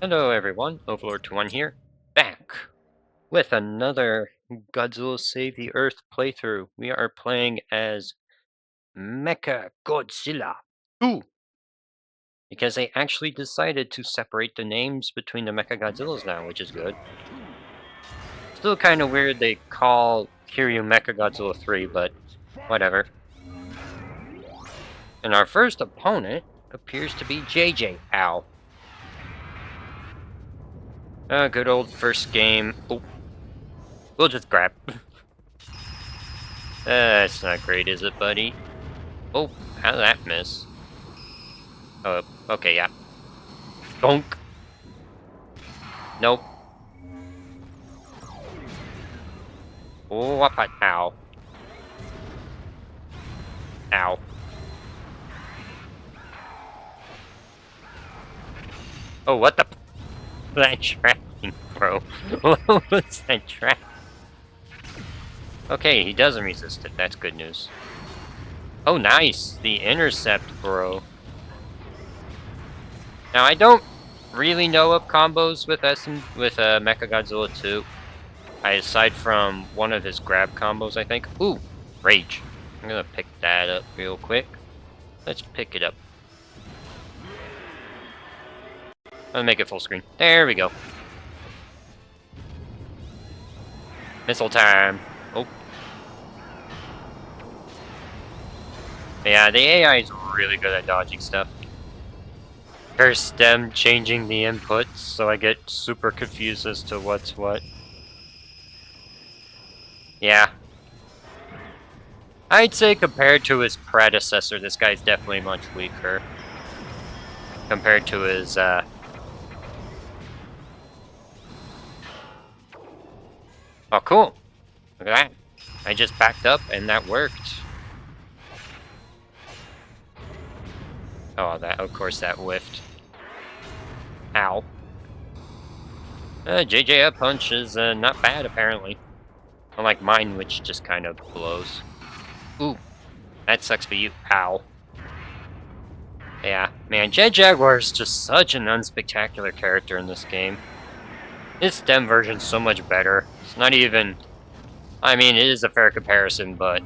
Hello everyone, Overlord21 here, back with another Godzilla Save the Earth playthrough. We are playing as Mechagodzilla 2, because they actually decided to separate the names between the Mechagodzillas now, which is good. Still kind of weird they call Kiryu Mechagodzilla 3, but whatever. And our first opponent appears to be JJ. Ow. Good old first game. Oh. We'll just grab. That's not great, is it, buddy? Oh, how did that miss? Oh, okay, yeah. Donk. Nope. Oh, what? Ow. Ow. Oh, what the? That tracking, bro. What was that track? Okay, he doesn't resist it. That's good news. Oh, nice. The intercept, bro. Now, I don't really know of combos with Mechagodzilla 2. Aside from one of his grab combos, I think. Ooh, rage. I'm gonna pick that up real quick. Let's pick it up. I'll make it full screen. There we go. Missile time. Oh. Yeah, the AI is really good at dodging stuff. There's them changing the inputs, so I get super confused as to what's what. Yeah. I'd say compared to his predecessor, this guy's definitely much weaker. Compared to his, Oh, cool. Look at that. I just backed up and that worked. Oh, of course that whiffed. Ow. JJ up punch is not bad, apparently. Unlike mine, which just kind of blows. Ooh. That sucks for you. Ow. Yeah, man, Jet Jaguar is just such an unspectacular character in this game. His STEM version's so much better. It's not even... I mean, it is a fair comparison, but...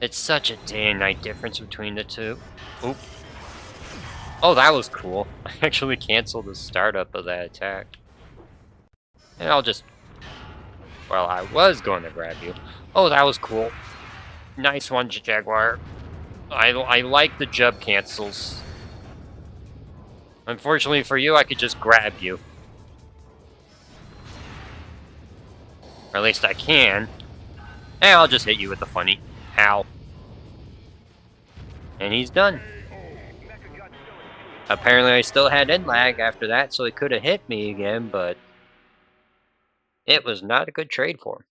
it's such a day and night difference between the two. Oop. Oh, that was cool. I actually canceled the startup of that attack. And I'll just... well, I was going to grab you. Oh, that was cool. Nice one, Jaguar. I like the jub cancels. Unfortunately for you, I could just grab you. Or at least I can. And I'll just hit you with the funny. Ow. And he's done. Apparently I still had end lag after that, so he could have hit me again, but... it was not a good trade for him.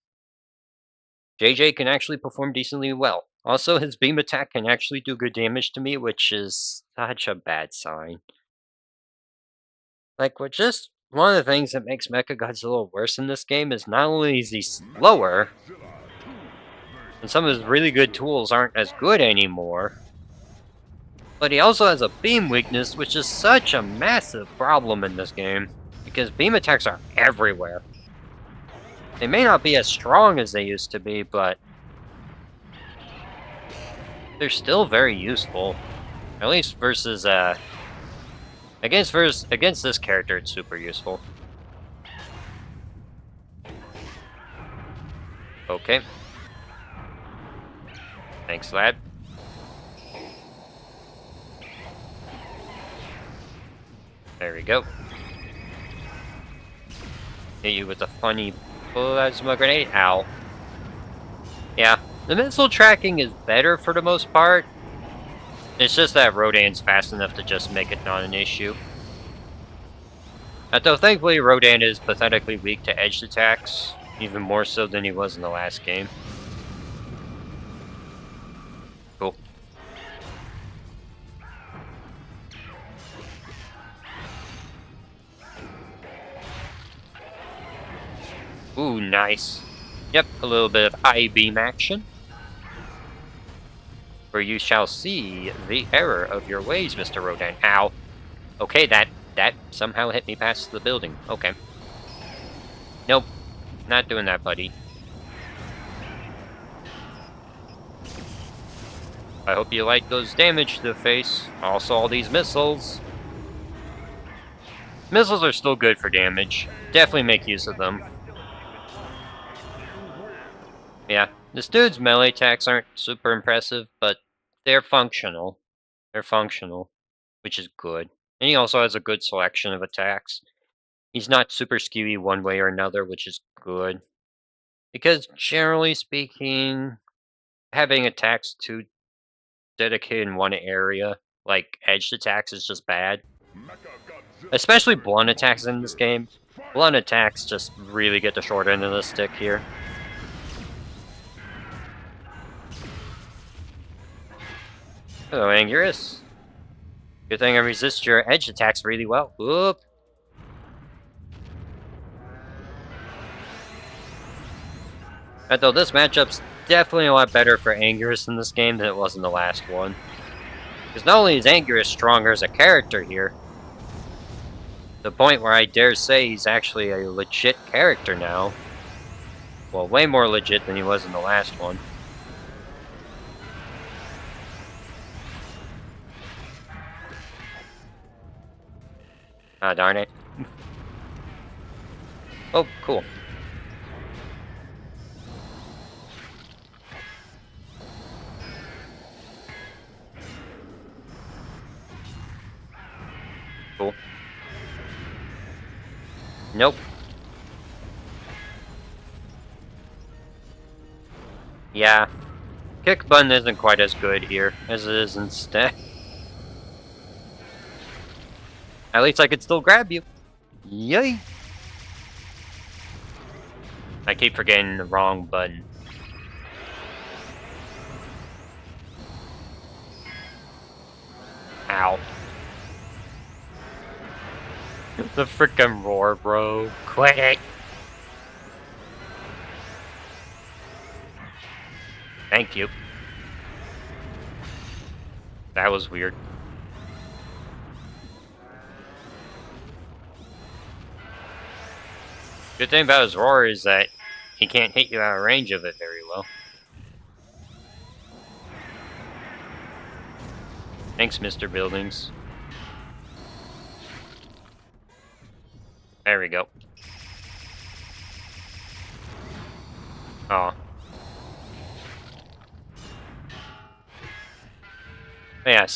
JJ can actually perform decently well. Also, his beam attack can actually do good damage to me, which is such a bad sign. Like, what just one of the things that makes Mechagodzilla worse in this game is not only is he slower, and some of his really good tools aren't as good anymore, but he also has a beam weakness, which is such a massive problem in this game, because beam attacks are everywhere. They may not be as strong as they used to be, but they're still very useful. At least versus, against this character, it's super useful. Okay. Thanks, lad. There we go. Hit you with a funny plasma grenade. Ow. Yeah, the missile tracking is better for the most part. It's just that Rodan's fast enough to just make it not an issue. Though thankfully Rodan is pathetically weak to edged attacks, even more so than he was in the last game. Cool. Ooh, nice. Yep, a little bit of I-beam action. For you shall see the error of your ways, Mr. Rodan. Ow. Okay, that that somehow hit me past the building. Okay. Nope. Not doing that, buddy. I hope you like those damage to the face. Also, all these missiles. Missiles are still good for damage. Definitely make use of them. Yeah, this dude's melee attacks aren't super impressive, but they're functional. They're functional, which is good. And he also has a good selection of attacks. He's not super skewy one way or another, which is good. Because generally speaking, having attacks too dedicated in one area, like edged attacks, is just bad. Especially blunt attacks in this game. Blunt attacks just really get the short end of the stick here. Hello, Anguirus. Good thing I resist your edge attacks really well. Whoop. Although this matchup's definitely a lot better for Anguirus in this game than it was in the last one. Because not only is Anguirus stronger as a character here, to the point where I dare say he's actually a legit character now. Well, way more legit than he was in the last one. Ah, darn it. Oh, cool. Cool. Nope. Yeah. Kick button isn't quite as good here as it is instead. At least I could still grab you. Yay! I keep forgetting the wrong button. Ow. The frickin' roar, bro. Quit it! Thank you. That was weird. Good thing about his roar is that he can't hit you out of range of it very well. Thanks, Mr. Buildings. There we go. Aw. Yeah,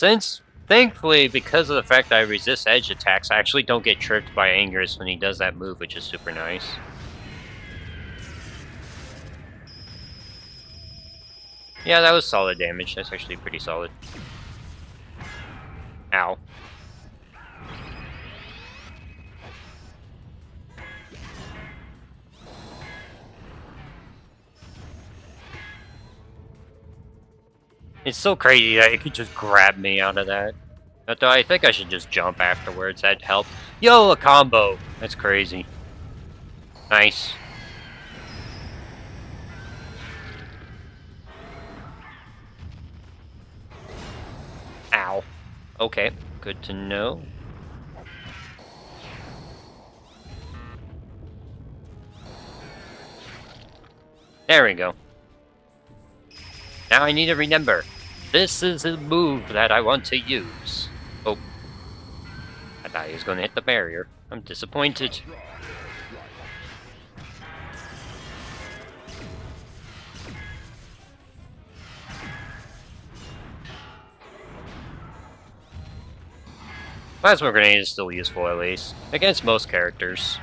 thankfully, because of the fact that I resist edge attacks, I actually don't get tripped by Anguirus when he does that move, which is super nice. Yeah, that was solid damage. That's actually pretty solid. Ow. It's so crazy that it could just grab me out of that. Although I think I should just jump afterwards. That'd help. Yo, a combo! That's crazy. Nice. Ow. Okay, good to know. There we go. Now I need to remember. This is a move that I want to use. Oh. I thought he was going to hit the barrier. I'm disappointed. Plasma Grenade is still useful, at least. Against most characters.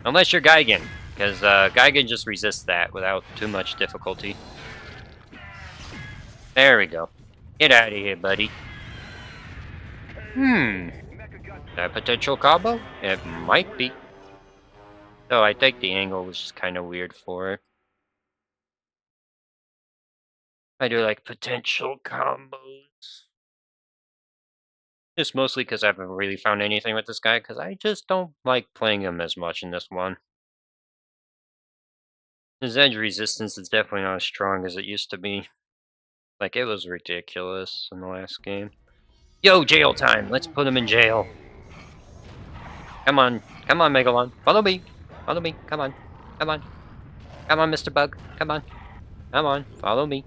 Unless you're Gigan. Because Gigan just resists that without too much difficulty. There we go. Get out of here, buddy. That potential combo? It might be. Though I think the angle was just kind of weird for it. I do like potential combos. Just mostly because I haven't really found anything with this guy, because I just don't like playing him as much in this one. His edge resistance is definitely not as strong as it used to be. Like, it was ridiculous in the last game. Yo, jail time! Let's put him in jail! Come on. Come on, Megalon. Follow me. Follow me. Come on. Come on. Come on, Mr. Bug. Come on. Come on. Follow me.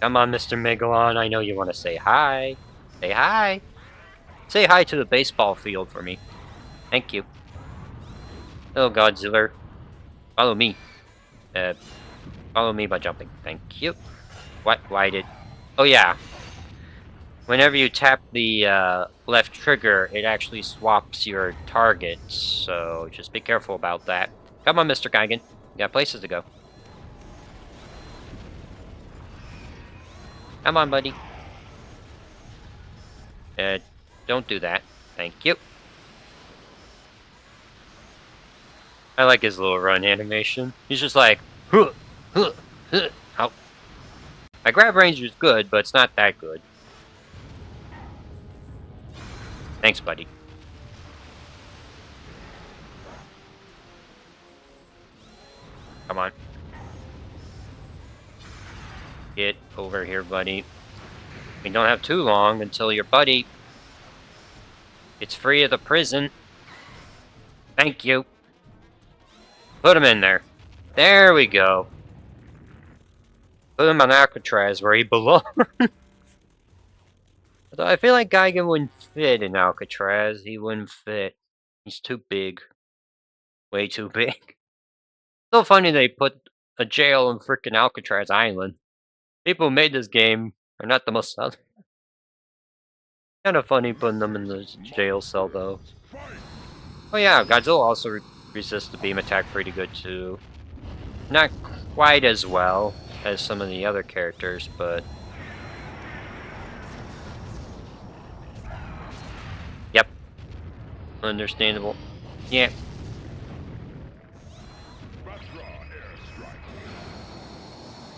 Come on, Mr. Megalon. I know you want to say hi. Say hi. Say hi to the baseball field for me. Thank you. Oh, Godzilla. Follow me. Uh, Follow me by jumping. Thank you. What? Why did... Oh, yeah. Whenever you tap the left trigger, it actually swaps your targets, so just be careful about that. Come on, Mr. Gigan. You got places to go. Come on, buddy. Don't do that. Thank you. I like his little run animation. He's just like, huh, huh, huh. How? My grab range is good, but it's not that good. Thanks, buddy. Come on. Get over here, buddy. We don't have too long until your buddy gets free of the prison. Thank you. Put him in there. There we go. Put him on Alcatraz where he belongs. Although I feel like Gigan wouldn't fit in Alcatraz. He wouldn't fit. He's too big. Way too big. So funny they put a jail in frickin' Alcatraz Island. People who made this game are not the most... Kind of funny putting them in the jail cell, though. Oh yeah, Godzilla also resists the beam attack pretty good, too. Not quite as well as some of the other characters, but... Yep. Understandable. Yeah.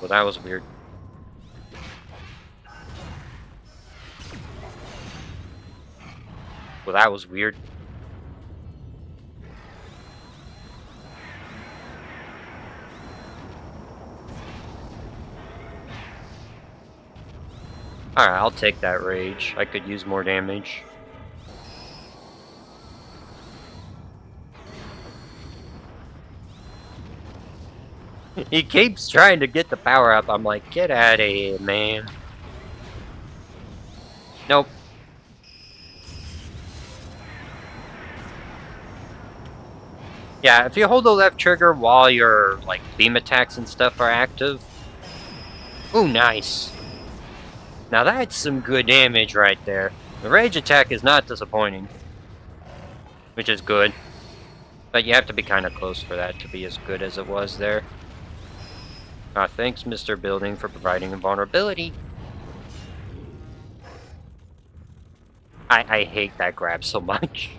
Well, that was weird. Well, that was weird. Alright, I'll take that rage. I could use more damage. He keeps trying to get the power up. I'm like, get out of here, man. Nope. Yeah, if you hold the left trigger while your like beam attacks and stuff are active. Ooh, nice. Now that's some good damage right there. The rage attack is not disappointing, which is good. But you have to be kind of close for that to be as good as it was there. Thanks, Mr. Building, for providing invulnerability. I hate that grab so much.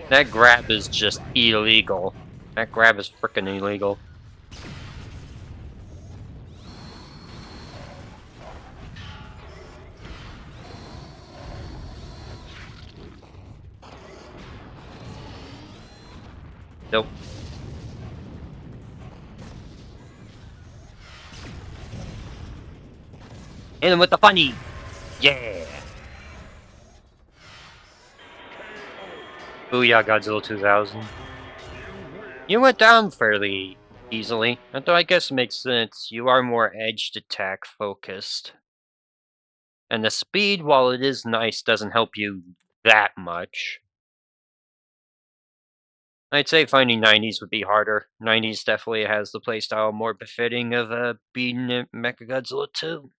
That grab is just illegal. That grab is freaking illegal. Nope. Hit him with the funny! Yeah! Booyah, Godzilla 2000. You went down fairly easily, although I guess it makes sense. You are more edged attack focused. And the speed, while it is nice, doesn't help you that much. I'd say finding 90s would be harder. 90s definitely has the playstyle more befitting of beating Mechagodzilla 2.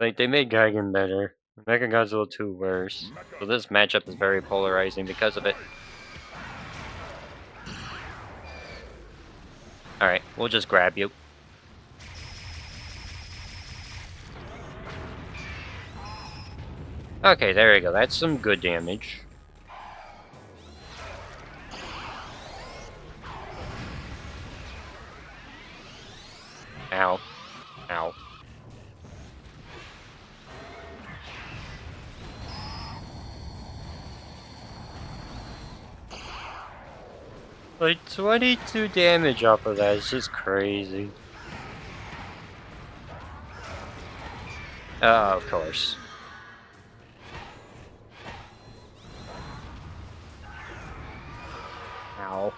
Like, they made Gigan better. Mechagodzilla 2 worse. So this matchup is very polarizing because of it. Alright, we'll just grab you. Okay, there we go. That's some good damage. Ow. Ow. Like, 22 damage off of that is just crazy. Of course. Ow.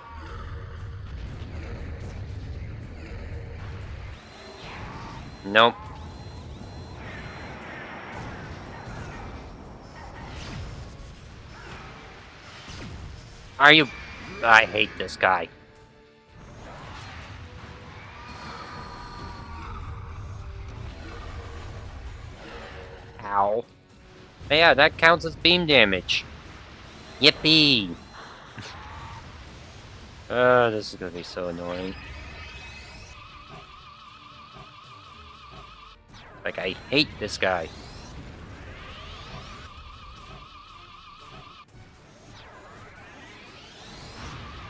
Nope. Are you... I hate this guy. Ow. Yeah, that counts as beam damage. Yippee! This is gonna be so annoying. Like, I hate this guy.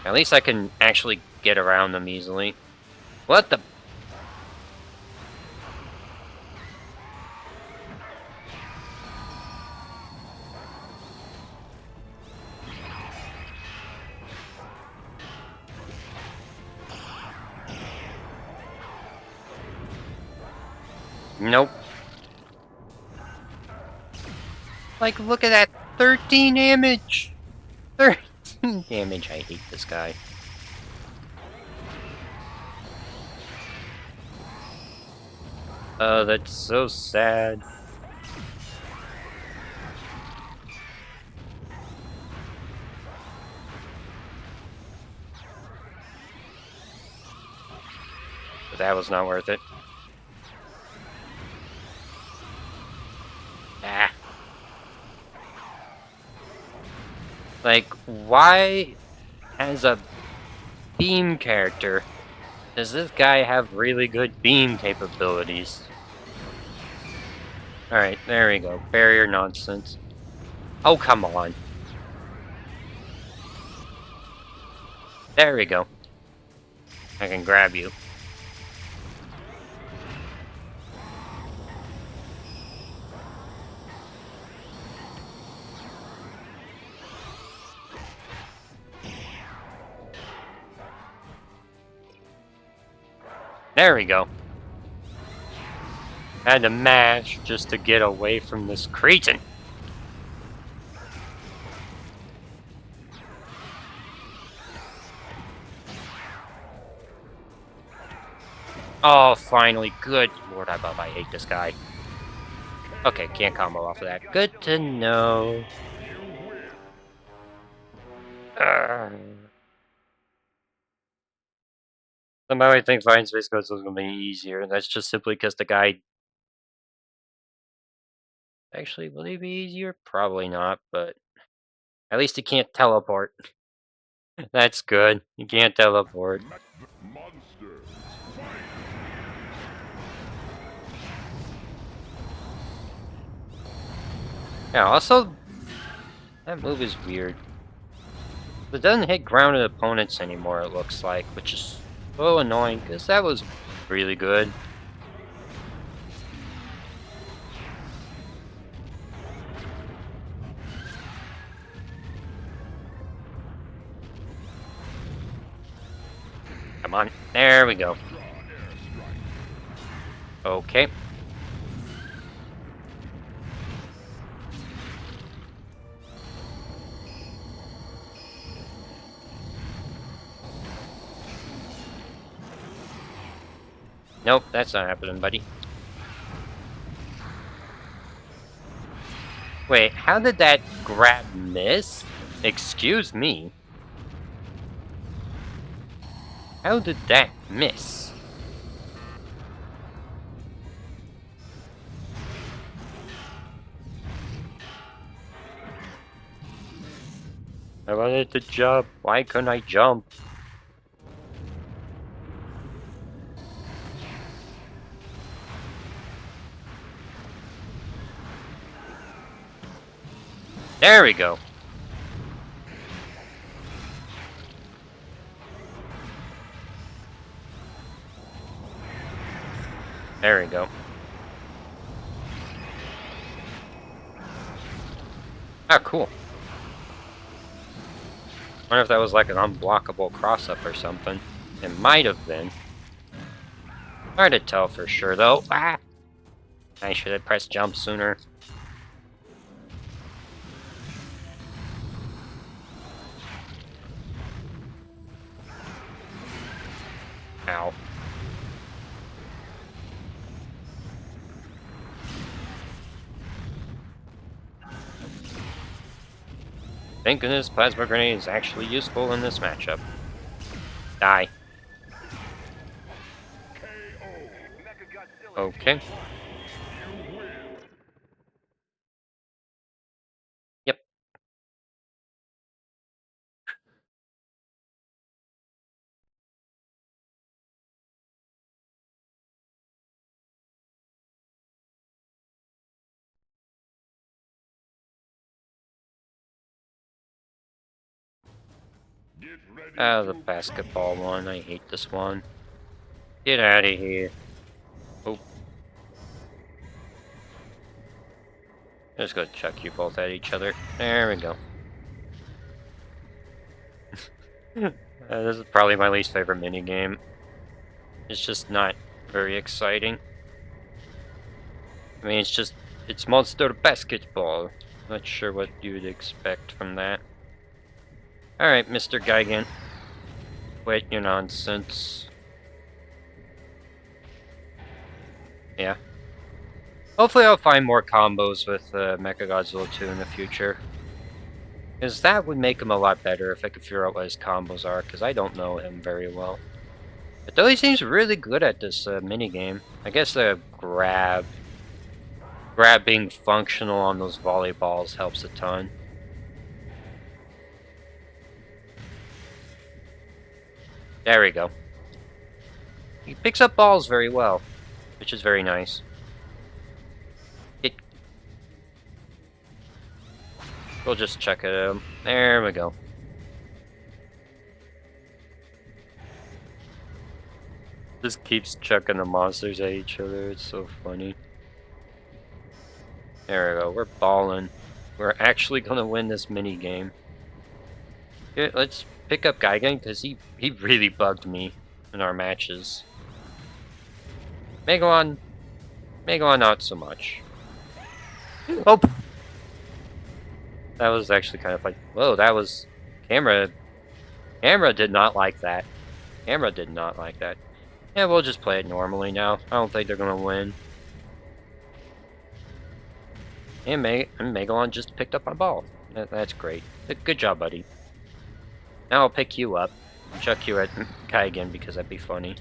At least I can actually get around them easily. What the... Nope. Like, look at that! 13 damage! 13 damage, I hate this guy. Oh, that's so sad. But that was not worth it. Ah. Like, why, as a beam character, does this guy have really good beam capabilities? Alright, there we go. Barrier nonsense. Oh, come on. There we go. I can grab you. There we go. Had to mash just to get away from this cretin. Oh, finally. Good lord above, I hate this guy. Okay, can't combo off of that. Good to know. Somehow I think Fine Space Godzilla is going to be easier, and that's just simply because the guy... Actually, will he be easier? Probably not, but... At least he can't teleport. That's good. He can't teleport. Yeah, also... That move is weird. It doesn't hit grounded opponents anymore, it looks like, which is so annoying, because that was really good. Come on, there we go. Okay. Nope, that's not happening, buddy. Wait, how did that grab miss? Excuse me. How did that miss? I wanted to jump. Why couldn't I jump? There we go. There we go. Ah, cool. Wonder if that was like an unblockable cross-up or something. It might have been. Hard to tell for sure, though. Ah! I should have pressed jump sooner. Ow. Thank goodness Plasma Grenade is actually useful in this matchup. Die. Okay. Yep. Ah, the basketball one. I hate this one. Get out of here. Oh. Just gonna chuck you both at each other. There we go. This is probably my least favorite minigame. It's just not very exciting. I mean, it's monster basketball. Not sure what you'd expect from that. Alright, Mr. Gigan. Quit your nonsense. Yeah. Hopefully I'll find more combos with Mechagodzilla 2 in the future. Because that would make him a lot better if I could figure out what his combos are, because I don't know him very well. But though he seems really good at this minigame. I guess the grab being functional on those volleyballs helps a ton. There we go. He picks up balls very well, which is very nice. We'll just check it out. There we go. Just keeps chucking the monsters at each other. It's so funny. There we go. We're balling. We're actually gonna win this mini game. Here, let's pick up Gigan because he really bugged me in our matches. Megalon not so much. Oh, that was actually kind of like, whoa, that was camera. Camera did not like that. Camera did not like that. Yeah, we'll just play it normally now. I don't think they're gonna win. And Megalon just picked up my ball. That's great. Good job, buddy. Now I'll pick you up and chuck you at Kai again because that'd be funny.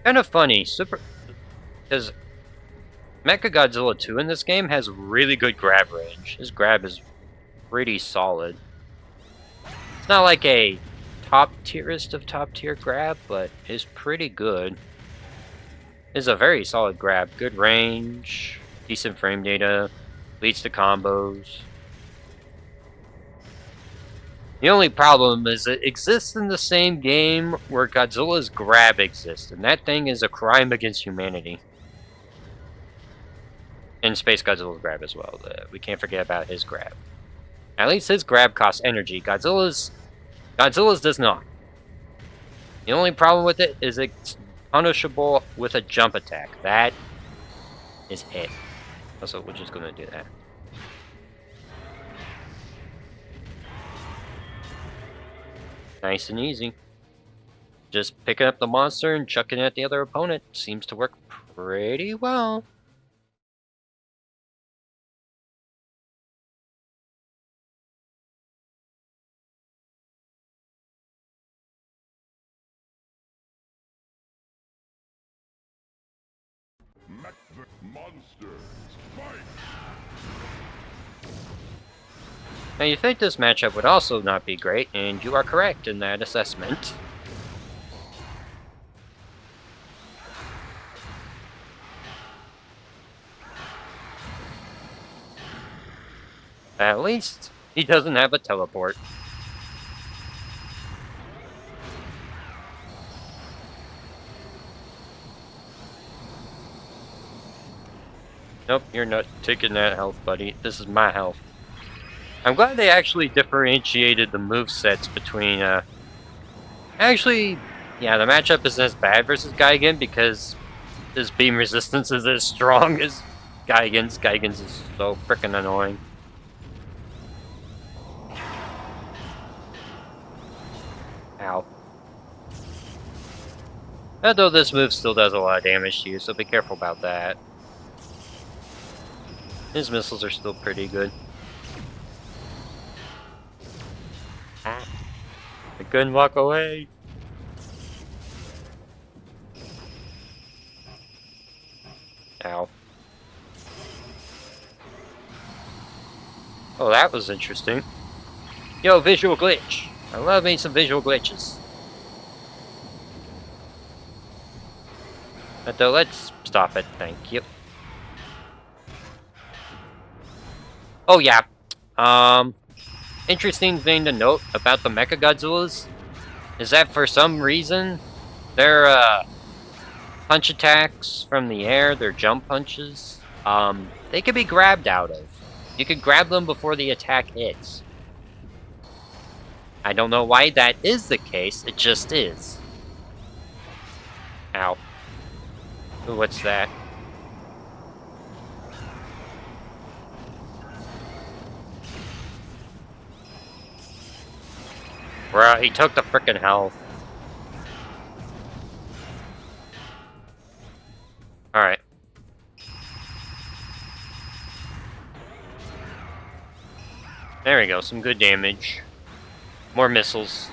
Kind of funny, because Mechagodzilla 2 in this game has really good grab range. His grab is pretty solid. It's not like a top tierist of top tier grab, but it's pretty good. It's a very solid grab. Good range, decent frame data, leads to combos. The only problem is it exists in the same game where Godzilla's grab exists, and that thing is a crime against humanity. And Space Godzilla's grab as well. We can't forget about his grab. At least his grab costs energy. Godzilla's does not. The only problem with it is it's punishable with a jump attack. That is it. Also, we're just gonna do that. Nice and easy. Just picking up the monster and chucking it at the other opponent seems to work pretty well. Monsters, fight! Now you think this matchup would also not be great, and you are correct in that assessment. At least, he doesn't have a teleport. Nope, you're not taking that health, buddy. This is my health. I'm glad they actually differentiated the movesets between, Actually, yeah, the matchup isn't as bad versus Gigan because his beam resistance is as strong as Gigan's. Gigan's is so freaking annoying. Ow. Although this move still does a lot of damage to you, so be careful about that. His missiles are still pretty good. I couldn't walk away. Ow. Oh, that was interesting. Yo, visual glitch. I love me some visual glitches. But though, let's stop it. Thank you. Oh yeah. Interesting thing to note about the Mechagodzillas is that for some reason their punch attacks from the air, their jump punches, they can be grabbed out of. You can grab them before the attack hits. I don't know why that is the case, it just is. Ow. Ooh, what's that? Bruh, he took the frickin' health. Alright. There we go, some good damage. More missiles.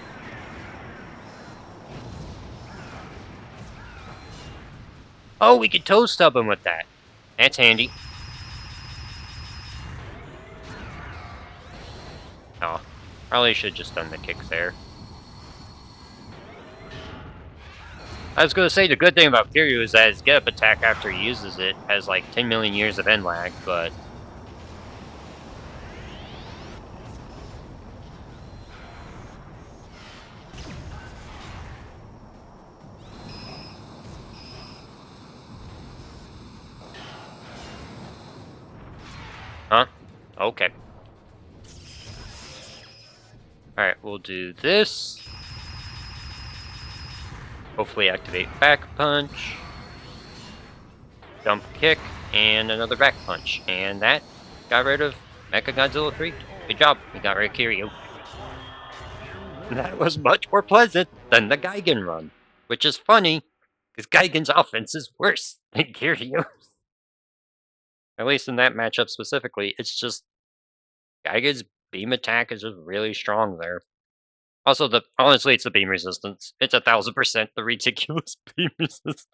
Oh, we could toe stub him with that. That's handy. Oh, probably should have just done the kick there. I was gonna say the good thing about Kiryu is that his get up attack after he uses it has like 10 million years of end lag, but huh? Okay. Alright, we'll do this. Hopefully activate back punch. Jump kick, and another back punch. And that got rid of Mechagodzilla 3. Good job, we got rid of Kiryu. That was much more pleasant than the Gigan run. Which is funny, because Gigan's offense is worse than Kiryu's. At least in that matchup specifically, it's just Gigan's beam attack is just really strong there. Also, honestly, it's the beam resistance. It's 1000% the ridiculous beam resistance.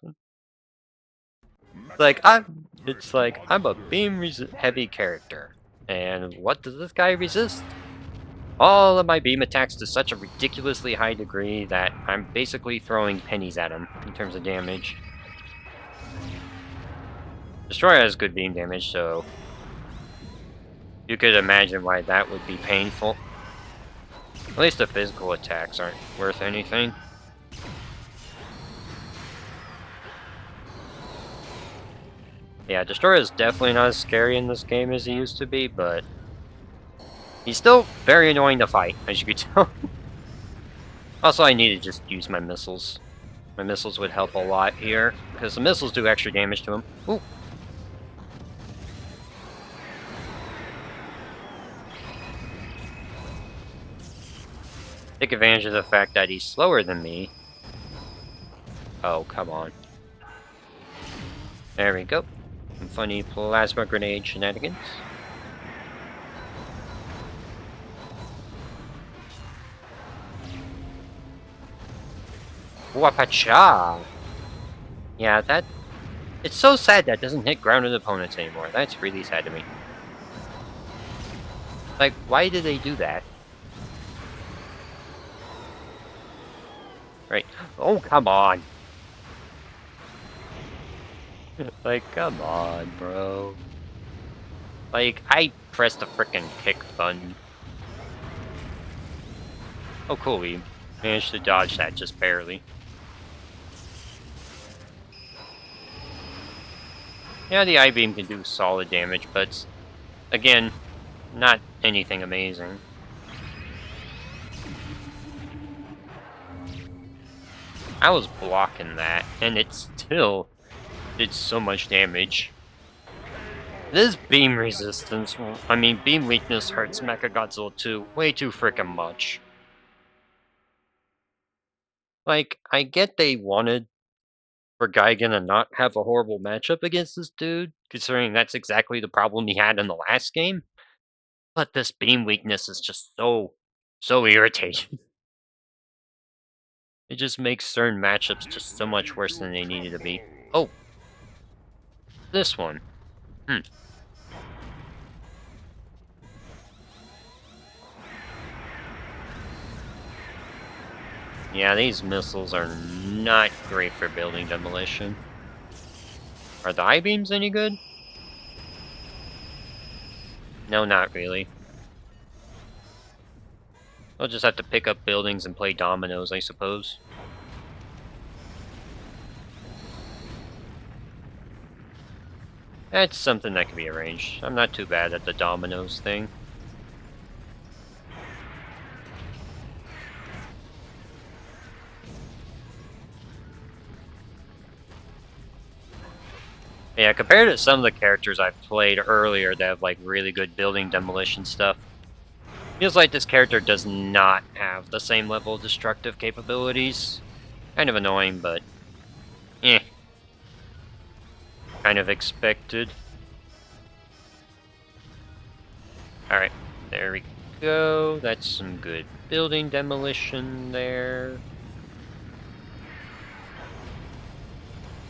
It's like I'm a beam heavy character, and what does this guy resist? All of my beam attacks to such a ridiculously high degree that I'm basically throwing pennies at him in terms of damage. Destoroyah has good beam damage, so you could imagine why that would be painful. At least the physical attacks aren't worth anything. Yeah, Destoroyah is definitely not as scary in this game as he used to be, but he's still very annoying to fight, as you could tell. Also, I need to just use my missiles. My missiles would help a lot here, because the missiles do extra damage to him. Ooh. Take advantage of the fact that he's slower than me. Oh, come on. There we go. Some funny plasma grenade shenanigans. Wapacha! Yeah, that It's so sad that doesn't hit grounded opponents anymore. That's really sad to me. Like, why did they do that? Right. Oh, come on. Like, come on, bro. Like, I pressed the frickin' kick button. Oh, cool. We managed to dodge that just barely. Yeah, the I-beam can do solid damage, but again, not anything amazing. I was blocking that, and it still did so much damage. This beam resistance, I mean, beam weakness hurts Mechagodzilla 2 way too frickin' much. Like, I get they wanted for Gigan to not have a horrible matchup against this dude, considering that's exactly the problem he had in the last game. But this beam weakness is just so irritating. It just makes certain matchups just so much worse than they needed to be. Oh, this one. Hmm. Yeah, these missiles are not great for building demolition. Are the I-beams any good? No, not really. I'll just have to pick up buildings and play dominoes, I suppose. That's something that can be arranged. I'm not too bad at the dominoes thing. Yeah, compared to some of the characters I've played earlier that have like really good building demolition stuff, feels like this character does not have the same level of destructive capabilities. Kind of annoying, but eh. Kind of expected. Alright, there we go. That's some good building demolition there.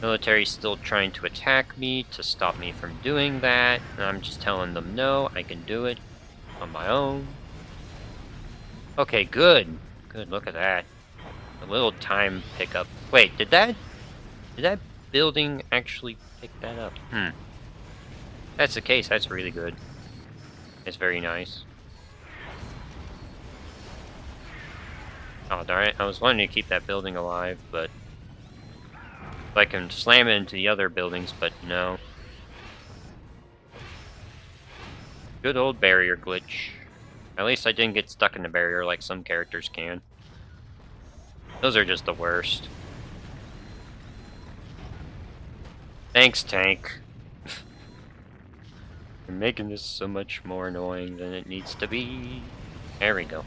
Military's still trying to attack me to stop me from doing that. And I'm just telling them no, I can do it on my own. Okay, good. Good, look at that. A little time pickup. Wait, did that building actually pick that up? That's the case, that's really good. It's very nice. Oh, darn it. I was wanting to keep that building alive, but I can slam it into the other buildings, but no. Good old barrier glitch. At least I didn't get stuck in the barrier like some characters can. Those are just the worst. Thanks, tank. You're making this so much more annoying than it needs to be. There we go.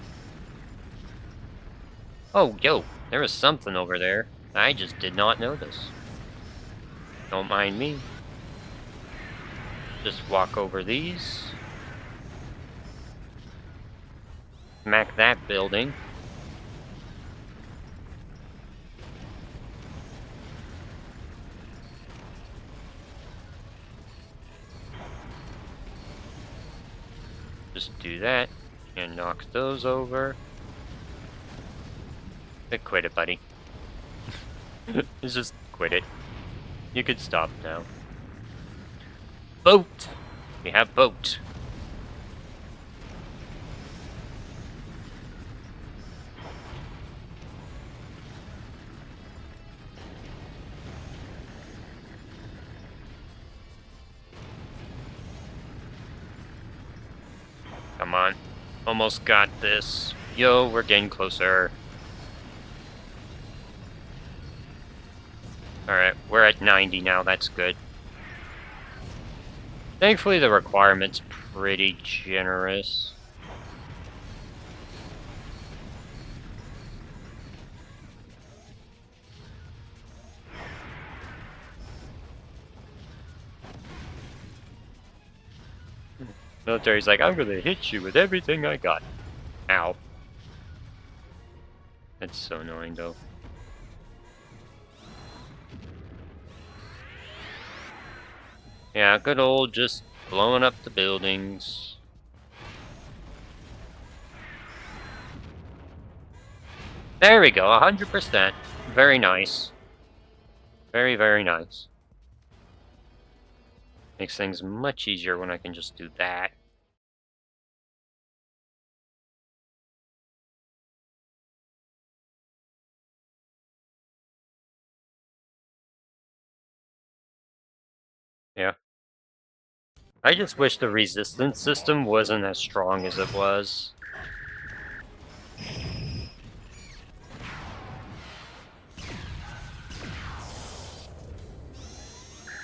Oh, yo, there was something over there. I just did not notice. Don't mind me. Just walk over these. Smack that building. Just do that. And knock those over. Quit it, buddy. Just quit it. You could stop now. Boat! We have boat. Come on. Almost got this. Yo, we're getting closer. Alright, we're at 90 now, that's good. Thankfully the requirement's pretty generous. Military's like, I'm gonna hit you with everything I got. Ow. That's so annoying though. Yeah, good old just blowing up the buildings. There we go, 100%. Very nice. Very, very nice. Makes things much easier when I can just do that. Yeah. I just wish the resistance system wasn't as strong as it was.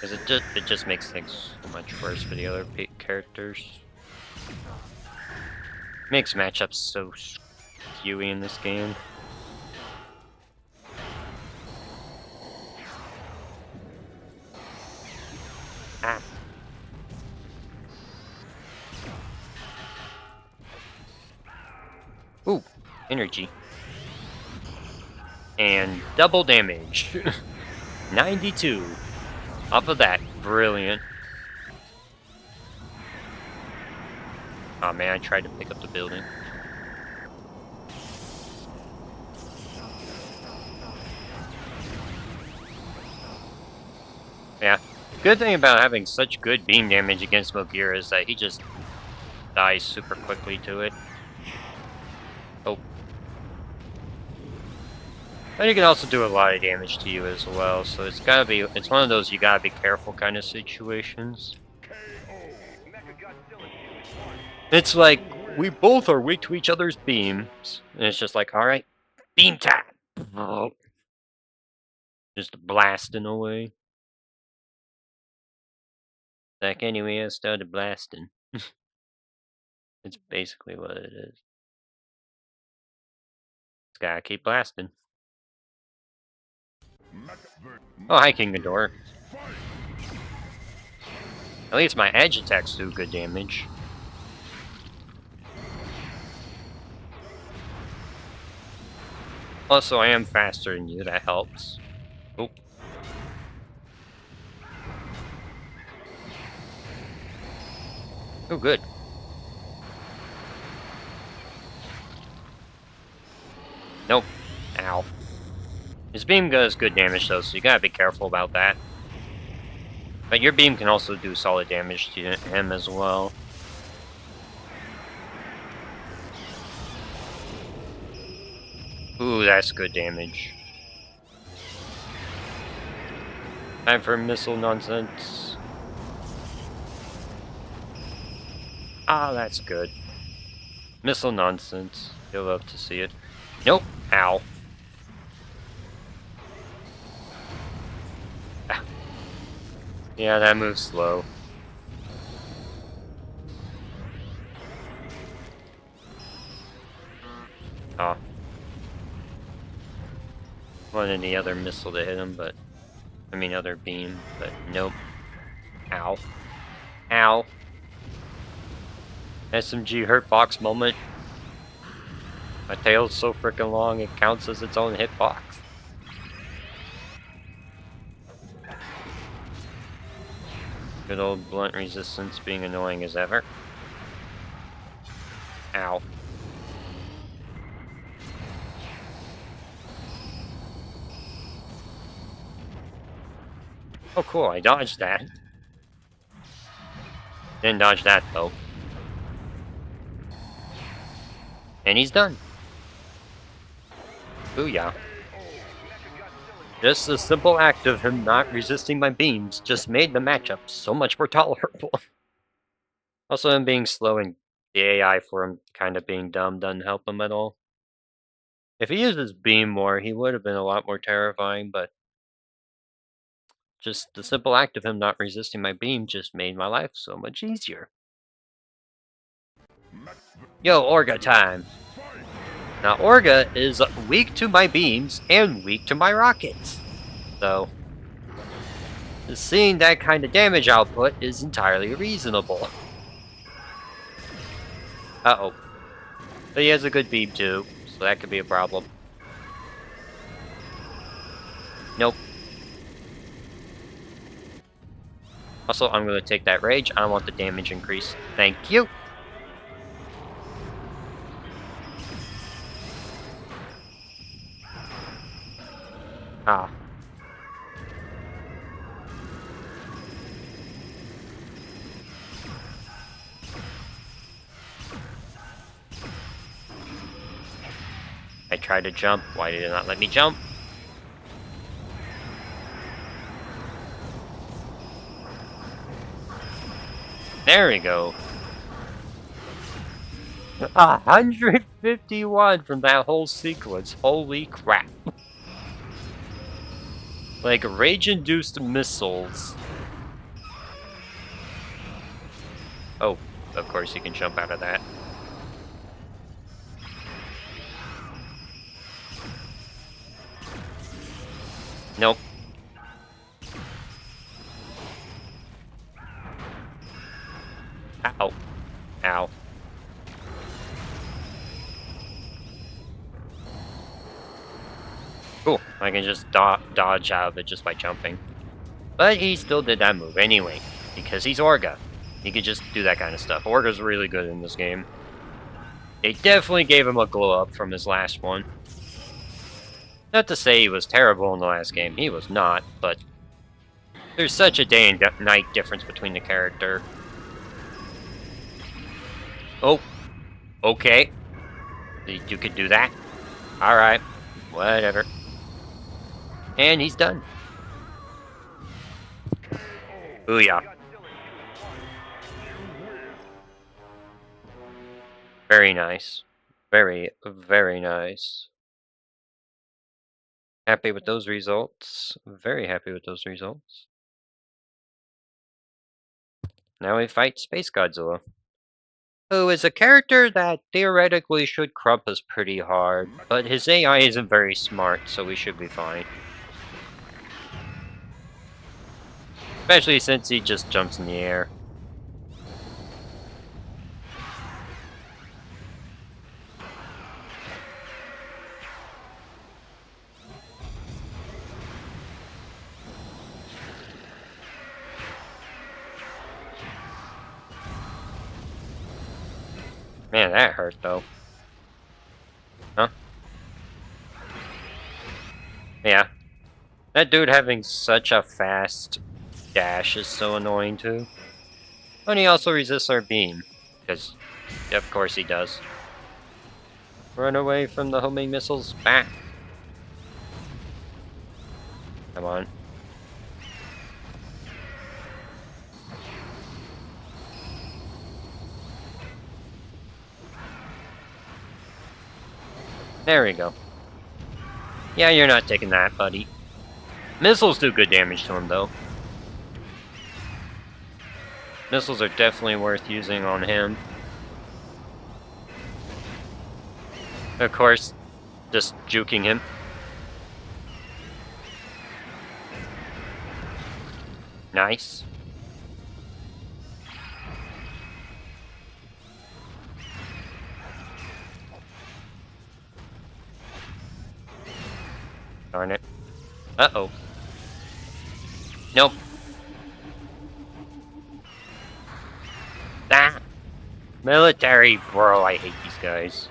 Because it just makes things so much worse for the other characters. Makes matchups so skewy in this game. Ah. Ooh, energy. And double damage. 92. Off of that, brilliant. Oh man, I tried to pick up the building. Yeah. Good thing about having such good beam damage against Moguera is that he just dies super quickly to it. Oh. But he can also do a lot of damage to you as well, so it's one of those you gotta be careful kind of situations. It's like, we both are weak to each other's beams, and it's just like, alright, beam tap! Just blasting away. Like, anyway, I started blasting. It's basically what it is. Just gotta keep blasting. Oh, hi, King Ghidorah. At least my edge attacks do good damage. Also, I am faster than you, that helps. Oh. Oh, good. Nope. Ow. His beam does good damage though, so you gotta be careful about that. But your beam can also do solid damage to him as well. Ooh, that's good damage. Time for missile nonsense. Ah, that's good. Missile nonsense. You'll love to see it. Nope. Ow. Yeah, that moves slow. Oh. Wanted any other missile to hit him, but... I mean, other beam, but nope. Ow. Ow. SMG hurt box moment. My tail's so freaking long, it counts as its own hitbox. Good old blunt resistance being annoying as ever. Ow. Oh cool, I dodged that. Didn't dodge that though. And he's done. Booyah. Just the simple act of him not resisting my beams just made the matchup so much more tolerable. Also, him being slow and the AI for him kind of being dumb doesn't help him at all. If he used his beam more, he would have been a lot more terrifying, but just the simple act of him not resisting my beam just made my life so much easier. Yo, Orga time! Now, Orga is weak to my beams and weak to my rockets. So, seeing that kind of damage output is entirely reasonable. Uh-oh. But he has a good beam too, so that could be a problem. Nope. Also, I'm going to take that rage. I want the damage increase. Thank you. Ah. I tried to jump. Why did it not let me jump? There we go. 151 from that whole sequence. Holy crap. Like, rage-induced missiles. Oh, of course you can jump out of that. Nope. Ow. Ow. Cool. I can just dodge out of it just by jumping. But he still did that move anyway, because he's Orga. He could just do that kind of stuff. Orga's really good in this game. They definitely gave him a glow up from his last one. Not to say he was terrible in the last game. He was not, but there's such a day and night difference between the character. Oh. Okay. You could do that? Alright. Whatever. And he's done. Booyah. Very nice. Very, very nice. Happy with those results. Very happy with those results. Now we fight Space Godzilla, who is a character that theoretically should crump us pretty hard, but his AI isn't very smart, so we should be fine. Especially since he just jumps in the air. Man, that hurt though. Huh? Yeah. That dude having such a fast dash is so annoying too. And he also resists our beam. Because, of course he does. Run away from the homing missiles. Back. Come on. There we go. Yeah, you're not taking that, buddy. Missiles do good damage to him, though. Missiles are definitely worth using on him. Of course, just juking him. Nice. Darn it. Uh-oh. Nope. Ah! Military, bro, I hate these guys.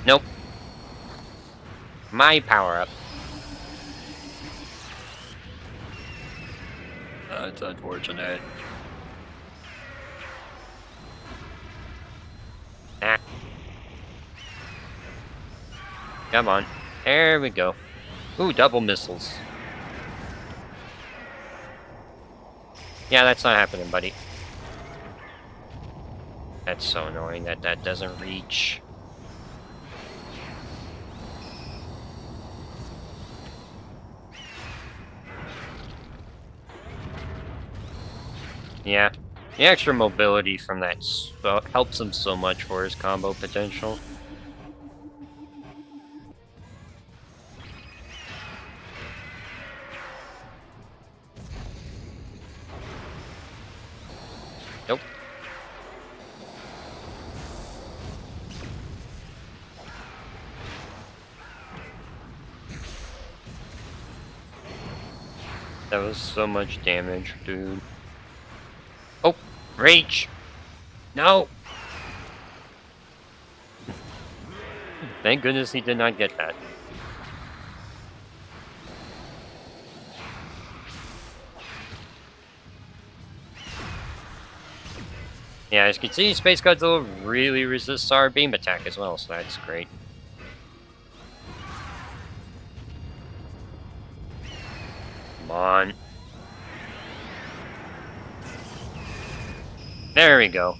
Nope. My power-up. It's unfortunate. Ah. Come on. There we go. Ooh, double missiles. Yeah, that's not happening, buddy. That's so annoying that that doesn't reach. Yeah, the extra mobility from that helps him so much for his combo potential. Nope. That was so much damage, dude. Oh, rage! No! Thank goodness he did not get that. Yeah, as you can see, Space Godzilla really resists our beam attack as well, so that's great. Come on. There we go.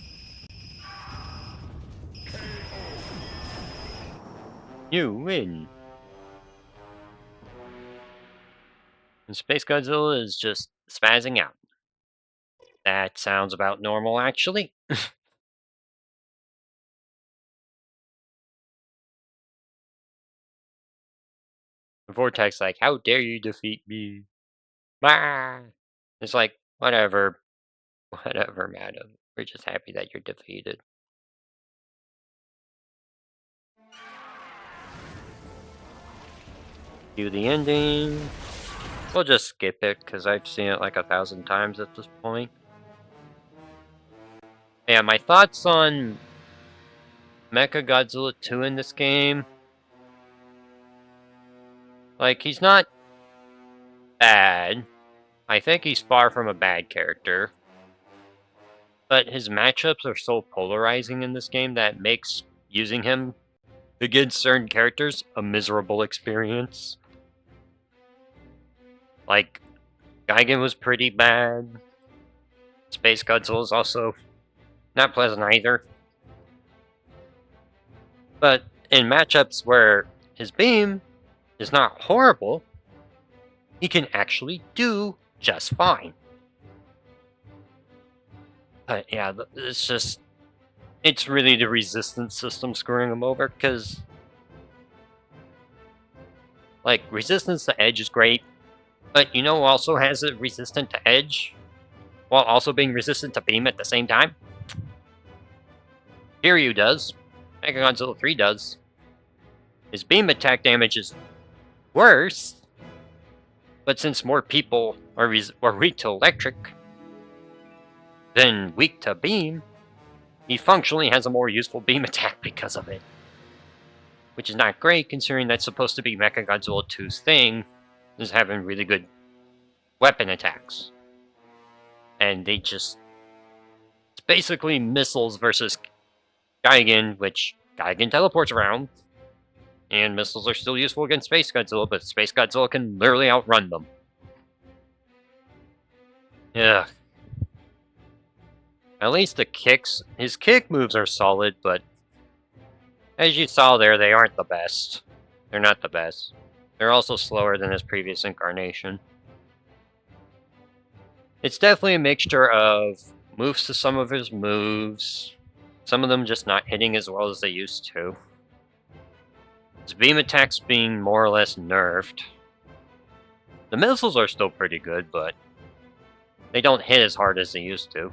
You win. And Space Godzilla is just spazzing out. That sounds about normal, actually. Vortex like, how dare you defeat me? Bah! It's like, whatever. Whatever, madam. We're just happy that you're defeated. Do the ending. We'll just skip it, because I've seen it like 1,000 times at this point. Yeah, my thoughts on Mechagodzilla 2 in this game. Like, he's not bad. I think he's far from a bad character. But his matchups are so polarizing in this game that makes using him against certain characters a miserable experience. Like, Gigan was pretty bad. Space Godzilla is also not pleasant either. But in matchups where his beam is not horrible, he can actually do just fine. But yeah, it's really the resistance system screwing him over, because like, resistance to edge is great, but you know who also has it resistant to edge, while also being resistant to beam at the same time? Kiryu does. Mechagodzilla 3 does. His beam attack damage is worse, but since more people are weak to electric than weak to beam, he functionally has a more useful beam attack because of it. Which is not great, considering that's supposed to be Mechagodzilla 2's thing, is having really good weapon attacks. And they just... It's basically missiles versus Gigan, which Gigan teleports around. And missiles are still useful against Space Godzilla, but Space Godzilla can literally outrun them. Yeah. At least the kicks... His kick moves are solid, but... As you saw there, they aren't the best. They're not the best. They're also slower than his previous incarnation. It's definitely a mixture of moves to some of his moves, some of them just not hitting as well as they used to. His beam attacks being more or less nerfed. The missiles are still pretty good, but they don't hit as hard as they used to.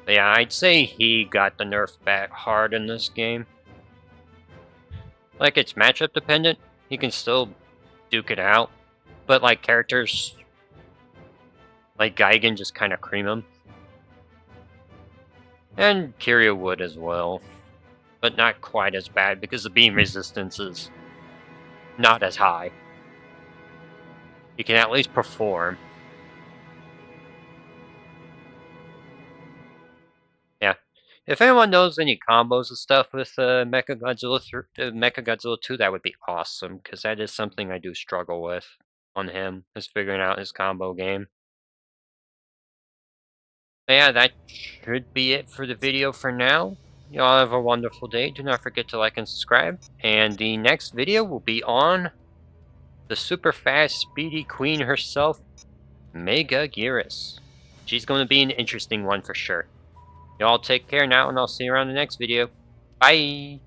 But yeah, I'd say he got the nerf back hard in this game. Like, it's matchup dependent. He can still duke it out. But, like, characters like Gigan just kind of cream him. And Kiryu would as well. But not quite as bad, because the beam resistance is not as high. He can at least perform. Yeah. If anyone knows any combos and stuff with Mechagodzilla 2, that would be awesome, because that is something I do struggle with on him, is figuring out his combo game. But yeah, that should be it for the video for now. Y'all have a wonderful day. Do not forget to like and subscribe. And the next video will be on the super fast, speedy queen herself, Mechagodzilla. She's going to be an interesting one for sure. Y'all take care now, and I'll see you around the next video. Bye!